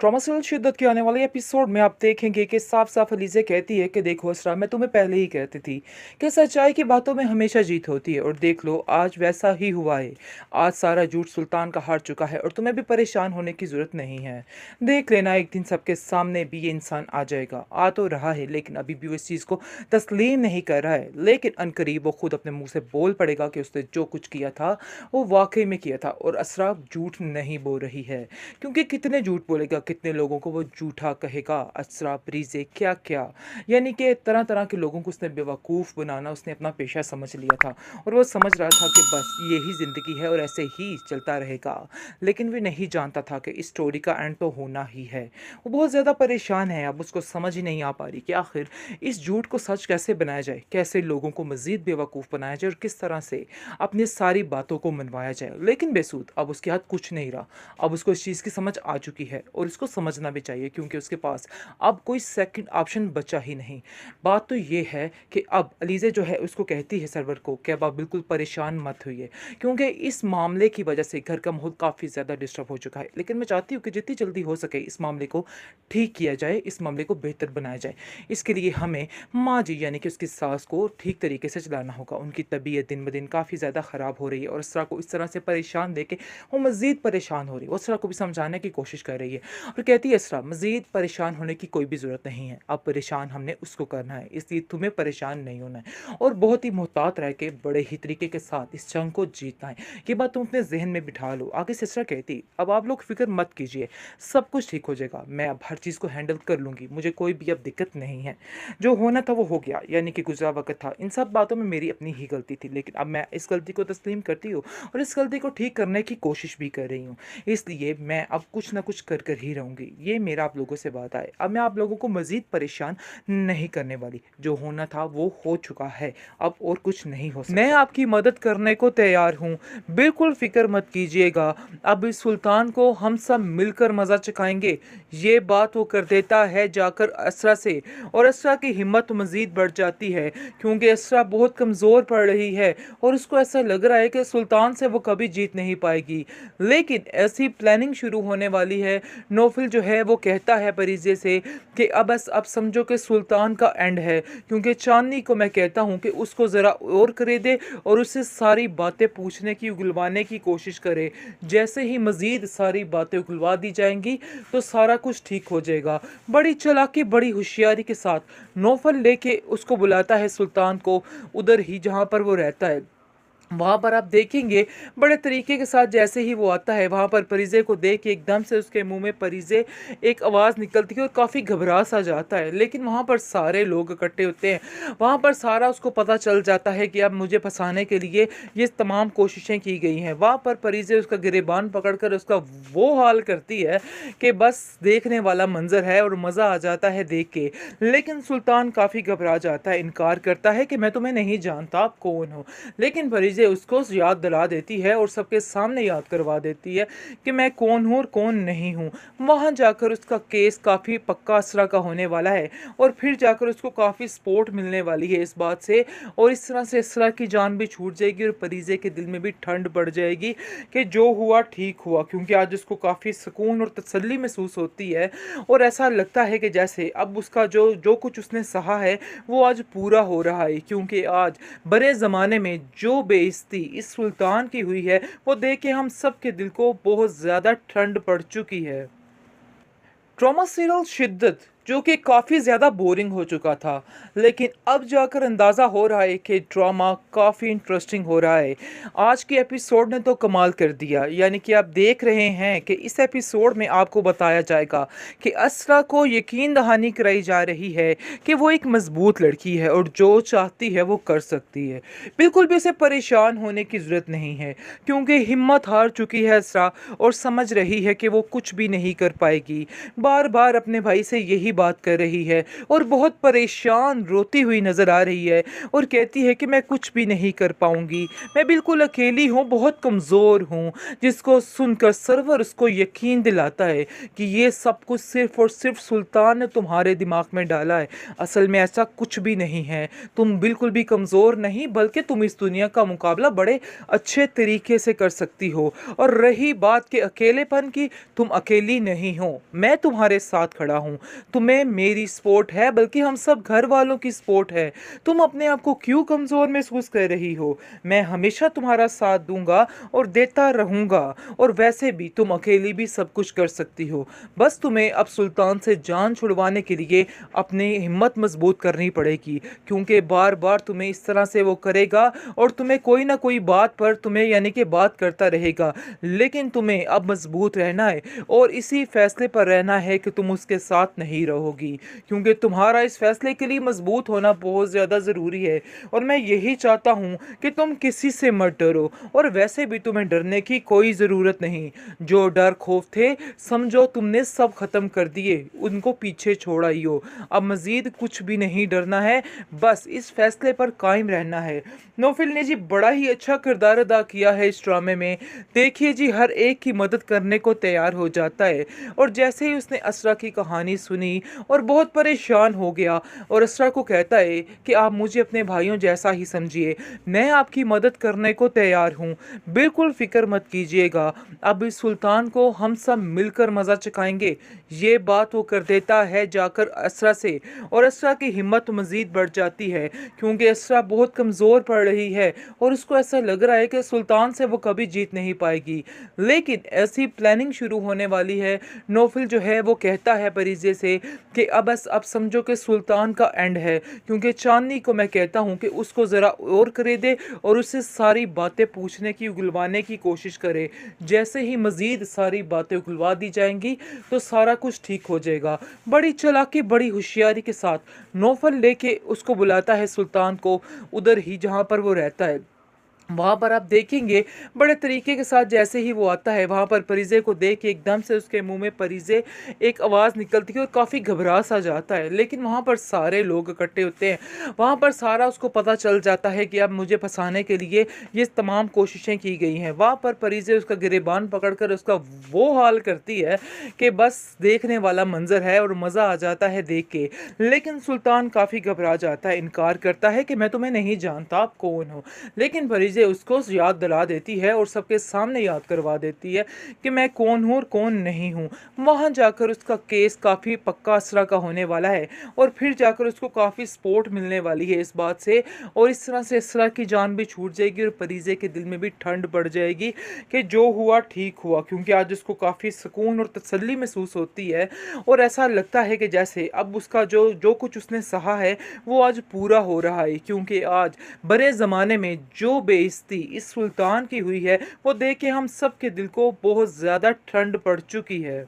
ट्रॉमासिल शिद्दत के आने वाले एपिसोड में आप देखेंगे कि साफ साफ अलीज़ा कहती है कि देखो असरा, मैं तुम्हें पहले ही कहती थी कि सच्चाई की बातों में हमेशा जीत होती है। और देख लो आज वैसा ही हुआ है। आज सारा झूठ सुल्तान का हार चुका है और तुम्हें भी परेशान होने की ज़रूरत नहीं है। देख लेना एक दिन सबके सामने भी ये इंसान आ जाएगा। आ तो रहा है लेकिन अभी भी वो इस चीज़ को तस्लीम नहीं कर रहा है। लेकिन अनकरीब वो खुद अपने मुंह से बोल पड़ेगा कि उसने जो कुछ किया था वो वाकई में किया था। और असरा झूठ नहीं बोल रही है, क्योंकि कितने झूठ बोलेगा, कितने लोगों को वो झूठा कहेगा। असरा ब्रीजे क्या क्या, यानी कि तरह तरह के लोगों को उसने बेवकूफ़ बनाना उसने अपना पेशा समझ लिया था। और वो समझ रहा था कि बस यही ज़िंदगी है और ऐसे ही चलता रहेगा। लेकिन वो नहीं जानता था कि इस स्टोरी का एंड तो होना ही है। वो बहुत ज़्यादा परेशान है। अब उसको समझ ही नहीं आ पा रही कि आखिर इस झूठ को सच कैसे बनाया जाए, कैसे लोगों को मज़ीद बेवकूफ़ बनाया जाए और किस तरह से अपनी सारी बातों को मनवाया जाए। लेकिन बेसूद अब उसके हाथ कुछ नहीं रहा। अब उसको इस चीज़ की समझ आ चुकी है और इसको समझना भी चाहिए, क्योंकि उसके पास अब कोई सेकंड ऑप्शन बचा ही नहीं। बात तो ये है कि अब अलीज़ा जो है उसको कहती है सरवर को कि अब आप बिल्कुल परेशान मत होइए, क्योंकि इस मामले की वजह से घर का माहौल काफ़ी ज़्यादा डिस्टर्ब हो चुका है। लेकिन मैं चाहती हूँ कि जितनी जल्दी हो सके इस मामले को ठीक किया जाए, इस मामले को बेहतर बनाया जाए। इसके लिए हमें माँ जी यानी कि उसकी सास को ठीक तरीके से चलाना होगा। उनकी तबीयत दिन ब दिन काफ़ी ज़्यादा ख़राब हो रही है और इसरा को इस तरह से परेशान देख के वो मज़ीद परेशान हो रही है। वो इसरा को भी समझाने की कोशिश कर रही है और कहती है इसरा, मज़ीद परेशान होने की कोई भी ज़रूरत नहीं है। अब परेशान हमने उसको करना है, इसलिए तुम्हें परेशान नहीं होना है और बहुत ही मोहतात रह के बड़े ही तरीके के साथ इस जंग को जीतना है। ये बात तुम अपने जहन में बिठा लो। आगे से इसरा कहती, अब आप लोग फिक्र मत कीजिए, सब कुछ ठीक हो जाएगा। मैं अब हर चीज़ को हैंडल कर लूँगी, मुझे कोई भी अब दिक्कत नहीं है। जो होना था वो हो गया, यानी कि गुजरा वक्त था। इन सब बातों में मेरी अपनी ही गलती थी, लेकिन अब मैं इस गलती को तस्लीम करती हूँ और इस गलती को ठीक करने की कोशिश भी कर रही हूँ। इसलिए मैं अब कुछ ना कुछ कर कर ही रहूँगी। ये मेरा आप लोगों से वादा है। अब मैं आप लोगों को मज़ीद परेशान नहीं करने वाली। जो होना था वो हो चुका है, अब और कुछ नहीं हो सकता। मैं आपकी मदद करने को तैयार हूँ, बिल्कुल फ़िक्र मत कीजिएगा। अब इस सुल्तान को हम सब मिलकर मज़ा चखाएंगे। ये बात वो कर देता है जाकर असरा से और असरा की हिम्मत मज़ीद बढ़ जाती है, क्योंकि असरा बहुत कमज़ोर पड़ रही है और उसको ऐसा लग रहा है कि सुल्तान से वो कभी जीत नहीं पाएगी। लेकिन ऐसी प्लानिंग शुरू होने वाली है। नौफिल जो है वो कहता है परिजे से कि अब बस अब समझो कि सुल्तान का एंड है, क्योंकि चांदनी को मैं कहता हूँ कि उसको ज़रा और करे दे और उससे सारी बातें पूछने की, उगलवाने की कोशिश करे। जैसे ही मज़ीद सारी बातें उगलवा दी जाएंगी तो सारा कुछ ठीक हो जाएगा। बड़ी चालाकी, बड़ी होशियारी के साथ नौफल लेके उसको बुलाता है सुल्तान को, उधर ही जहाँ पर वो रहता है। वहाँ पर आप देखेंगे बड़े तरीके के साथ जैसे ही वो आता है, वहाँ पर परिजे को देख के एकदम से उसके मुंह में परिजे एक आवाज़ निकलती है और काफ़ी घबरा सा जाता है। लेकिन वहाँ पर सारे लोग इकट्ठे होते हैं। वहाँ पर सारा उसको पता चल जाता है कि अब मुझे फंसाने के लिए ये तमाम कोशिशें की गई हैं। वहाँ पर परिजे उसका गिरेबान पकड़कर उसका वो हाल करती है कि बस देखने वाला मंजर है और मज़ा आ जाता है देख के। लेकिन सुल्तान काफ़ी घबरा जाता है, इनकार करता है कि मैं तुम्हें नहीं जानता, आप कौन हो। लेकिन परिजे उसको याद दिला देती है और सबके सामने याद करवा देती है कि मैं कौन हूँ और कौन नहीं हूँ। वहाँ जाकर उसका केस काफ़ी पक्का असरा का होने वाला है और फिर जाकर उसको काफ़ी सपोर्ट मिलने वाली है इस बात से। और इस तरह से असरा की जान भी छूट जाएगी और परिजे के दिल में भी ठंड बढ़ जाएगी कि जो हुआ ठीक हुआ, क्योंकि आज उसको काफ़ी सुकून और तसल्ली महसूस होती है। और ऐसा लगता है कि जैसे अब उसका जो जो कुछ उसने सहा है वो आज पूरा हो रहा है, क्योंकि आज बड़े ज़माने में जो बेइज्जती इस सुल्तान की हुई है वो देख के हम सब के दिल को बहुत ज़्यादा ठंड पड़ चुकी है। ट्रॉमा सीरियल शिद्दत जो कि काफ़ी ज़्यादा बोरिंग हो चुका था, लेकिन अब जाकर अंदाज़ा हो रहा है कि ड्रामा काफ़ी इंटरेस्टिंग हो रहा है। आज के एपिसोड ने तो कमाल कर दिया, यानी कि आप देख रहे हैं कि इस एपिसोड में आपको बताया जाएगा कि असरा को यकीन दहानी कराई जा रही है कि वो एक मजबूत लड़की है और जो चाहती है वो कर सकती है। बिल्कुल भी उसे परेशान होने की ज़रूरत नहीं है, क्योंकि हिम्मत हार चुकी है असरा और समझ रही है कि वो कुछ भी नहीं कर पाएगी। बार बार अपने भाई से यही बात कर रही है और बहुत परेशान रोती हुई नज़र आ रही है और कहती है कि मैं कुछ भी नहीं कर पाऊंगी, मैं बिल्कुल अकेली हूँ, बहुत कमज़ोर हूँ। जिसको सुनकर सरवर उसको यकीन दिलाता है कि ये सब कुछ सिर्फ और सिर्फ सुल्तान ने तुम्हारे दिमाग में डाला है। असल में ऐसा कुछ भी नहीं है, तुम बिल्कुल भी कमज़ोर नहीं, बल्कि तुम इस दुनिया का मुकाबला बड़े अच्छे तरीके से कर सकती हो। और रही बात के अकेलेपन की, तुम अकेली नहीं हो, मैं तुम्हारे साथ खड़ा हूँ। तुम्हें मेरी सपोर्ट है, बल्कि हम सब घर वालों की सपोर्ट है। तुम अपने आप को क्यों कमज़ोर महसूस कर रही हो? मैं हमेशा तुम्हारा साथ दूंगा और देता रहूंगा। और वैसे भी तुम अकेली भी सब कुछ कर सकती हो, बस तुम्हें अब सुल्तान से जान छुड़वाने के लिए अपनी हिम्मत मजबूत करनी पड़ेगी, क्योंकि बार बार तुम्हें इस तरह से वो करेगा और तुम्हें कोई ना कोई बात पर तुम्हें यानी कि बात करता रहेगा। लेकिन तुम्हें अब मजबूत रहना है और इसी फैसले पर रहना है कि तुम उसके साथ नहीं रहोगी, क्योंकि तुम्हारा इस फैसले के लिए मजबूत होना बहुत ज़्यादा ज़रूरी है। और मैं यही चाहता हूँ कि तुम किसी से मत डरो, और वैसे भी तुम्हें डरने की कोई ज़रूरत नहीं। जो डर खौफ थे, समझो तुमने सब ख़त्म कर दिए, उनको पीछे छोड़ आई हो। अब मज़ीद कुछ भी नहीं डरना है, बस इस फैसले पर कायम रहना है। नौफिल ने जी बड़ा ही अच्छा किरदार अदा किया है इस ड्रामे में। देखिए जी, हर एक की मदद करने को तैयार हो जाता है। और जैसे ही उसने असरा की कहानी सुनी और बहुत परेशान हो गया, और असरा को कहता है कि आप मुझे अपने भाइयों जैसा ही समझिए, मैं आपकी मदद करने को तैयार हूँ, बिल्कुल फिक्र मत कीजिएगा। अब इस सुल्तान को हम सब मिलकर मज़ा चखाएंगे। ये बात वो कर देता है जाकर असरा से, और असरा की हिम्मत मज़ीद बढ़ जाती है, क्योंकि असरा बहुत कमज़ोर पड़ रही है और उसको ऐसा लग रहा है कि सुल्तान से वो कभी जीत नहीं पाएगी। लेकिन ऐसी प्लानिंग शुरू होने वाली है। नौफिल जो है वो कहता है परिजे से कि अब समझो कि सुल्तान का एंड है, क्योंकि चांदनी को मैं कहता हूँ कि उसको ज़रा और करे दे और उससे सारी बातें पूछने की, उगलवाने की कोशिश करे। जैसे ही मज़ीद सारी बातें उगलवा दी जाएंगी तो सारा कुछ ठीक हो जाएगा। बड़ी चालाकी, बड़ी होशियारी के साथ नौफल लेके उसको बुलाता है सुल्तान को, उधर ही जहाँ पर वो रहता है। वहाँ पर आप देखेंगे बड़े तरीके के साथ जैसे ही वो आता है, वहाँ पर परिजे को देख के एकदम से उसके मुंह में परिजे एक आवाज़ निकलती है और काफ़ी घबरा सा जाता है। लेकिन वहाँ पर सारे लोग इकट्ठे होते हैं, वहाँ पर सारा उसको पता चल जाता है कि अब मुझे फंसाने के लिए ये तमाम कोशिशें की गई हैं। वहाँ पर परिजे उसका गिरेबान पकड़कर उसका वो हाल करती है कि बस देखने वाला मंजर है और मज़ा आ जाता है देख के। लेकिन सुल्तान काफ़ी घबरा जाता है, इनकार करता है कि मैं तुम्हें नहीं जानता, आप कौन हो। लेकिन परिजे उसको याद दिला देती है और सबके सामने याद करवा देती है कि मैं कौन हूँ और कौन नहीं हूँ। वहाँ जाकर उसका केस काफ़ी पक्का असरा का होने वाला है और फिर जाकर उसको काफ़ी सपोर्ट मिलने वाली है इस बात से, और इस तरह से असरा की जान भी छूट जाएगी और परिजे के दिल में भी ठंड पड़ जाएगी कि जो हुआ ठीक हुआ, क्योंकि आज उसको काफ़ी सुकून और तसल्ली महसूस होती है। और ऐसा लगता है कि जैसे अब उसका जो जो कुछ उसने सहा है वो आज पूरा हो रहा है, क्योंकि आज बड़े ज़माने में जो बेइज्जती इस सुल्तान की हुई है वो देख के हम सब के दिल को बहुत ज़्यादा ठंड पड़ चुकी है।